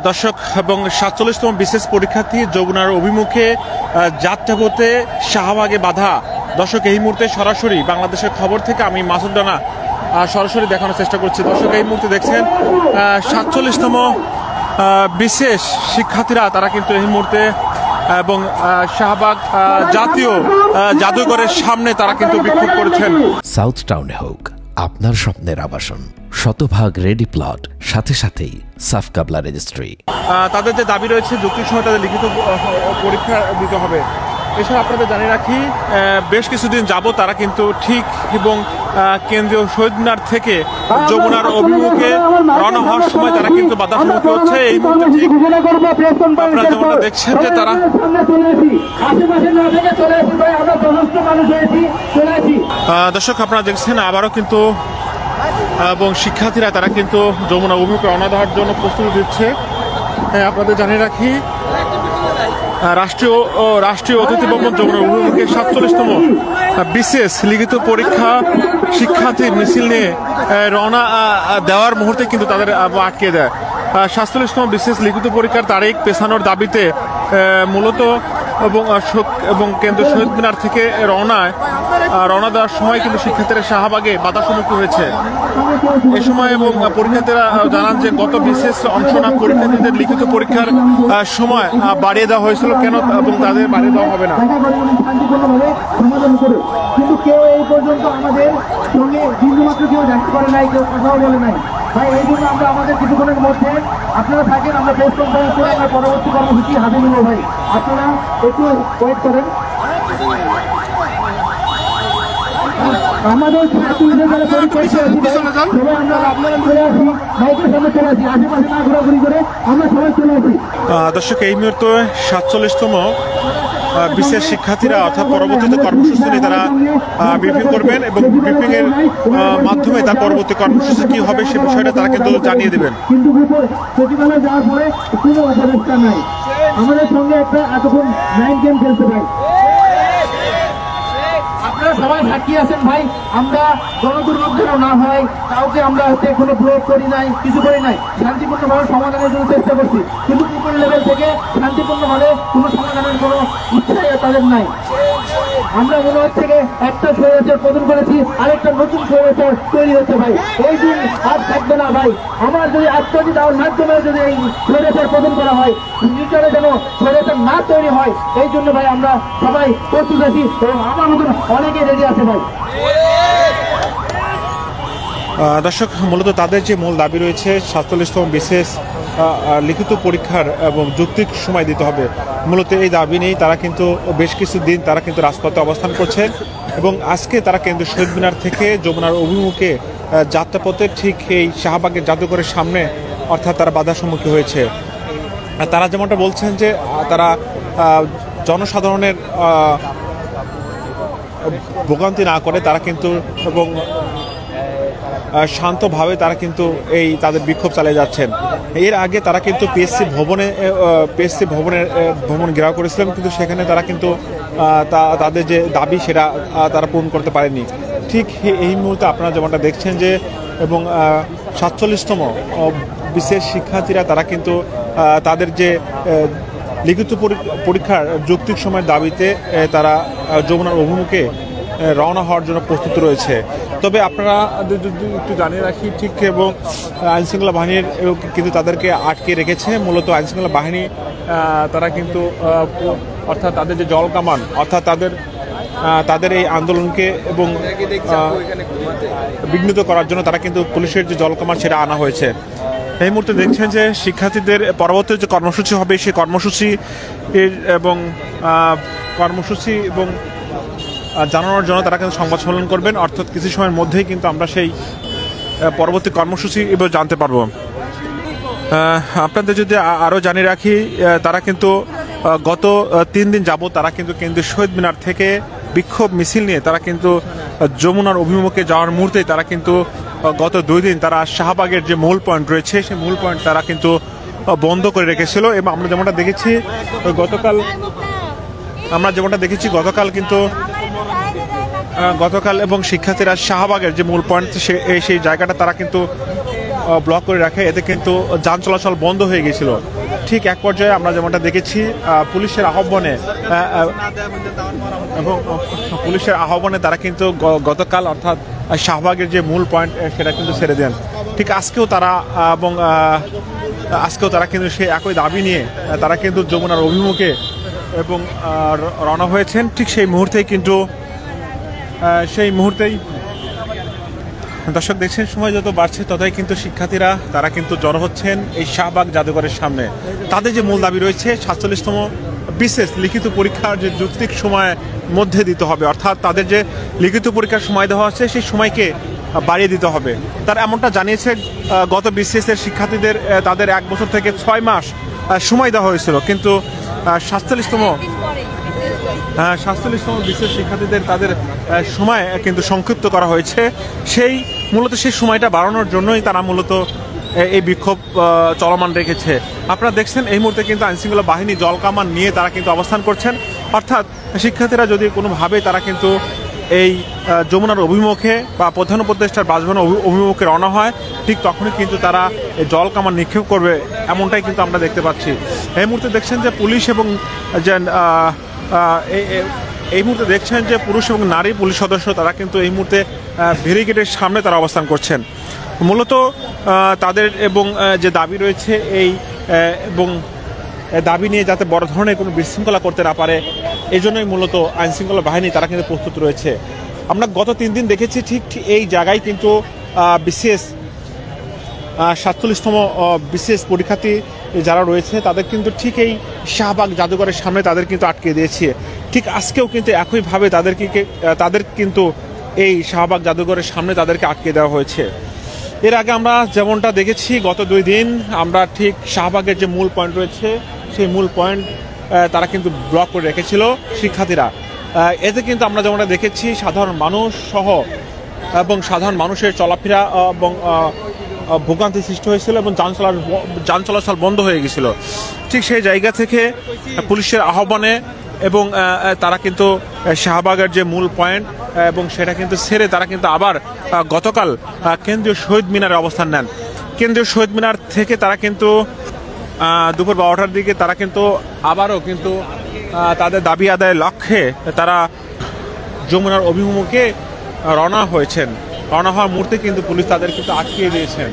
দর্শক এবং ৪৭তম বিশেষ পরীক্ষার্থী যমুনার অভিমুখে যাত্রাপথে শাহবাগে বাধা। দর্শক এই মুহূর্তে সরাসরি বাংলাদেশের খবর থেকে আমি মাসুদ রানা সরাসরি দেখানোর চেষ্টা করছি। দর্শক এই মুহূর্তে দেখছেন ৪৭তম বিশেষ শিক্ষার্থীরা তারা কিন্তু এই মুহূর্তে এবং শাহবাগ জাতীয় জাদুঘরের সামনে তারা কিন্তু বিক্ষোভ করেছেন। সাউথ টাউনে হোক আপনার স্বপ্নের আবাসন, শতভাগ রেডি প্লট, সাথে সাথেই সাফ কাবলা রেজিস্ট্রি। তাদের যে দাবি রয়েছে যুক্তির সময় তাদের লিখিত পরীক্ষা দিতে হবে। এছাড়া আপনাদের জানিয়ে রাখি বেশ কিছুদিন যাবত তারা কিন্তু ঠিক এবং কেন্দ্রীয় শহীদ মিনার থেকে যমুনার অভিমুখে রওনা হওয়ার সময় তারা কিন্তু বাধার সম্মুখীন হচ্ছে। এই মুহূর্তে আপনারা যেমনটা দেখছেন যে তারা দর্শক আপনারা দেখছেন আবারও কিন্তু এবং শিক্ষার্থীরা তারা কিন্তু যমুনা অভিমুখে রওনা দেওয়ার জন্য প্রস্তুতি দিচ্ছে। আপনাদের জানিয়ে রাখি রাষ্ট্রীয় অতিথি ভবন যমুনা অভিমুখে ৪৭তম বিশেষ লিখিত পরীক্ষা শিক্ষার্থী মিছিল নিয়ে রওনা দেওয়ার মুহূর্তে কিন্তু তাদের আটকে দেয়। ৪৭তম বিশেষ লিখিত পরীক্ষার তারিখ পেছানোর দাবিতে মূলত এবং কেন্দ্রীয় শহীদ মিনার থেকে রওনা দেওয়ার সময় কিন্তু শিক্ষার্থীরা শাহবাগে বাধার সম্মুখীন হয়েছে। এ সময় এবং পরীক্ষার্থীরা জানান যে গত বিশেষ অংশ না পরীক্ষার্থীদের লিখিত পরীক্ষার সময় বাড়িয়ে দেওয়া হয়েছিল কেন এবং তাদের বাড়িয়ে দেওয়া হবে না। কিন্তু কেউ এই পর্যন্ত আমাদের সঙ্গে বিন্দুমাত্র কেউ দেখা করে নাই, কেউ কথাও বলে নাই ভাই। এই জন্য আমরা আমাদের কিছুক্ষণের মধ্যে আপনারা থাকেন, আমরা প্রেস কনফারেন্স করে আমরা পরবর্তী কর্মসূচি হাতে নিব ভাই। আপনারা একটু ওয়েট করেন। আমাদের ছাত্রীদের যারা পরীক্ষা সবাই আমরা আপনারা চলে আসি, মাইকের সামনে চলে আসি, আশেপাশে না ঘোরাঘুরি করে আমরা সবাই চলে আসি। দর্শক এই মুহূর্তে ৪৭তম বিশেষ শিক্ষার্থীরা অর্থাৎ পরবর্তীতে কর্মসূচি নিয়ে তারা ব্রিফিং করবেন এবং ব্রিফিং এর মাধ্যমে তার পরবর্তী কর্মসূচি কি হবে সে বিষয়টা তারা কিন্তু জানিয়ে দেবেন। কিন্তু সচিবালয়ে যাওয়ার পরে কোনো উপদেষ্টা নাই, আমাদের সঙ্গে একটা এতক্ষণ নাইন গেম খেলতে পাই। আপনারা সবাই সাক্ষী আছেন ভাই, আমরা গণদুর্ভোগ না হয় কাউকে আমরা কোনো প্রয়োগ করি নাই, কিছু করি নাই, শান্তিপূর্ণভাবে সমাধানের জন্য চেষ্টা করছি। কিন্তু উপর লেভেল থেকে শান্তিপূর্ণভাবে কোনো সমাধানের কোনো ইচ্ছাই তাদের নাই। আমরা মনে হচ্ছে একটা স্বৈরাচার পতন করেছি, আরেকটা নতুন স্বৈরাচার তৈরি হচ্ছে ভাই। এই দিন আর থাকবে না ভাই। আমার যদি আত্মজিৎ দেওয়ার মাধ্যমে যদি এই স্বৈরাচার পতন করা হয়, ফিউচারে যেন স্বৈরাচার না তৈরি হয়, এই জন্য ভাই আমরা সবাই প্রস্তুত আছি এবং আমার মতন অনেকে রেডি আছে ভাই। দর্শক মূলত তাদের যে মূল দাবি রয়েছে ৪৭তম বিশেষ লিখিত পরীক্ষার এবং যৌক্তিক সময় দিতে হবে। মূলত এই দাবি নেই তারা কিন্তু বেশ কিছুদিন তারা কিন্তু রাজপথে অবস্থান করছেন এবং আজকে তারা কেন্দ্রীয় শহীদ মিনার থেকে যমুনার অভিমুখে যাত্রাপথে ঠিক এই শাহবাগের জাদুঘরের সামনে অর্থাৎ তারা বাধার সম্মুখীন হয়েছে। তারা যেমনটা বলছেন যে তারা জনসাধারণের ভোগান্তি না করে তারা কিন্তু এবং শান্তভাবে তারা কিন্তু এই তাদের বিক্ষোভ চালিয়ে যাচ্ছেন। এর আগে তারা কিন্তু পিএসসি ভবন ঘেরাও করেছিলেন, কিন্তু সেখানে তারা কিন্তু তাদের যে দাবি সেটা তারা পূরণ করতে পারেনি। ঠিক এই মুহূর্তে আপনারা যেমনটা দেখছেন যে এবং ৪৭তম বিশেষ শিক্ষার্থীরা তারা কিন্তু তাদের যে লিখিত পরীক্ষার যৌক্তিক সময়ের দাবিতে তারা যমুনার অভিমুখে রওনা হওয়ার জন্য প্রস্তুত রয়েছে। তবে আপনারা যদি একটু জানিয়ে রাখি ঠিক এবং আইনশৃঙ্খলা বাহিনীর কিন্তু তাদেরকে আটকে রেখেছে। মূলত আইনশৃঙ্খলা বাহিনী তারা কিন্তু অর্থাৎ তাদের যে জল কামান অর্থাৎ তাদের এই আন্দোলনকে এবং বিঘ্নিত করার জন্য তারা কিন্তু পুলিশের যে জল কামান সেটা আনা হয়েছে। এই মুহূর্তে দেখছেন যে শিক্ষার্থীদের পরবর্তী যে কর্মসূচি হবে সেই কর্মসূচি এবং জানানোর জন্য তারা কিন্তু সংবাদ সম্মেলন করবেন, অর্থাৎ কিছু সময়ের মধ্যেই কিন্তু আমরা সেই পরবর্তী কর্মসূচি এবার জানতে পারবো। আপনাদের যদি আরও জানিয়ে রাখি তারা কিন্তু গত 3 দিন যাবত তারা কিন্তু কেন্দ্রীয় শহীদ মিনার থেকে বিক্ষোভ মিছিল নিয়ে তারা কিন্তু যমুনার অভিমুখে যাওয়ার মুহূর্তেই তারা কিন্তু গত 2 দিন তারা শাহবাগের যে মূল পয়েন্ট রয়েছে সেই মূল পয়েন্ট তারা কিন্তু বন্ধ করে রেখেছিল। এবং আমরা যেমনটা দেখেছি গতকাল এবং শিক্ষার্থীরা শাহবাগের যে মূল পয়েন্ট সেই জায়গাটা তারা কিন্তু ব্লক করে রাখে, এতে কিন্তু যান চলাচল বন্ধ হয়ে গিয়েছিল। ঠিক এক পর্যায়ে আমরা যেমনটা দেখেছি পুলিশের আহ্বানে এবং পুলিশের আহ্বানে তারা কিন্তু গতকাল অর্থাৎ শাহবাগের যে মূল পয়েন্ট সেটা কিন্তু ছেড়ে দেন। ঠিক আজকেও তারা কিন্তু সেই একই দাবি নিয়ে তারা কিন্তু যমুনার অভিমুখে এবং রওনা হয়েছেন। ঠিক সেই মুহূর্তেই দর্শক দেখছেন সময় যত বাড়ছে ততই কিন্তু শিক্ষার্থীরা তারা কিন্তু জড়ো হচ্ছেন এই শাহবাগ জাদুঘরের সামনে। তাদের যে মূল দাবি রয়েছে 47তম বিশেষ লিখিত পরীক্ষার যে যৌক্তিক সময়ের মধ্যে দিতে হবে, অর্থাৎ তাদের যে লিখিত পরীক্ষার সময় দেওয়া হচ্ছে সেই সময়কে বাড়িয়ে দিতে হবে। তারা এমনটা জানিয়েছে গত বিসিএসের শিক্ষার্থীদের তাদের 1 বছর থেকে 6 মাস সময় দেওয়া হয়েছিল, কিন্তু 47তম বিশেষ শিক্ষার্থীদের তাদের সময় কিন্তু সংক্ষিপ্ত করা হয়েছে। মূলত সেই সময়টা বাড়ানোর জন্যই তারা মূলত এই বিক্ষোভ চলমান রেখেছে। আপনারা দেখছেন এই মুহূর্তে কিন্তু আইনশৃঙ্খলা বাহিনী জলকামান নিয়ে তারা কিন্তু অবস্থান করছেন, অর্থাৎ শিক্ষার্থীরা যদি কোনোভাবে তারা কিন্তু এই যমুনার অভিমুখে বা প্রধান উপদেষ্টার বাসভবনের অভিমুখে রওনা হয়, ঠিক তখনই কিন্তু তারা এই জলকামান নিক্ষেপ করবে, এমনটাই কিন্তু আমরা দেখতে পাচ্ছি। এই মুহূর্তে দেখছেন যে পুলিশ এবং এই মুহূর্তে দেখছেন যে পুরুষ এবং নারী পুলিশ সদস্য তারা কিন্তু এই মুহূর্তে ব্যারিকেডের সামনে তারা অবস্থান করছেন। মূলত তাদের এবং যে দাবি রয়েছে এবং দাবি নিয়ে যাতে বড় ধরনের কোনো বিশৃঙ্খলা করতে না পারে, এই জন্যই মূলত আইনশৃঙ্খলা বাহিনী তারা কিন্তু প্রস্তুত রয়েছে। আমরা গত 3 দিন দেখেছি ঠিক এই জায়গায় কিন্তু বিশেষ 47তম বিশেষ পরীক্ষার্থী যারা রয়েছে তাদের কিন্তু ঠিক এই শাহবাগ জাদুঘরের সামনে তাদের কিন্তু আটকে দিয়েছে। ঠিক আজকেও কিন্তু একইভাবে তাদের কিন্তু এই শাহবাগ জাদুঘরের সামনে তাদেরকে আটকে দেওয়া হয়েছে। এর আগে আমরা যেমনটা দেখেছি গত 2 দিন আমরা ঠিক শাহবাগের যে মূল পয়েন্ট রয়েছে সেই মূল পয়েন্ট তারা কিন্তু ব্লক করে রেখেছিল শিক্ষার্থীরা। এতে কিন্তু আমরা যেমনটা দেখেছি সাধারণ মানুষ সহ এবং সাধারণ মানুষের চলাফেরা এবং ভোগান্তি সৃষ্টি হয়েছিল এবং যান চলাচল বন্ধ হয়ে গেছিল। ঠিক সেই জায়গা থেকে পুলিশের আহ্বানে এবং তারা কিন্তু শাহবাগের যে মূল পয়েন্ট এবং সেটা কিন্তু ছেড়ে তারা কিন্তু আবার গতকাল কেন্দ্রীয় শহীদ মিনারে অবস্থান নেন। কেন্দ্রীয় শহীদ মিনার থেকে তারা কিন্তু দুপুর 12টার দিকে তারা কিন্তু আবারও কিন্তু তাদের দাবি আদায়ের লক্ষ্যে তারা যমুনার অভিমুখে রওনা হওয়ার মুহূর্তে কিন্তু পুলিশ তাদের কিন্তু আটকিয়ে দিয়েছেন।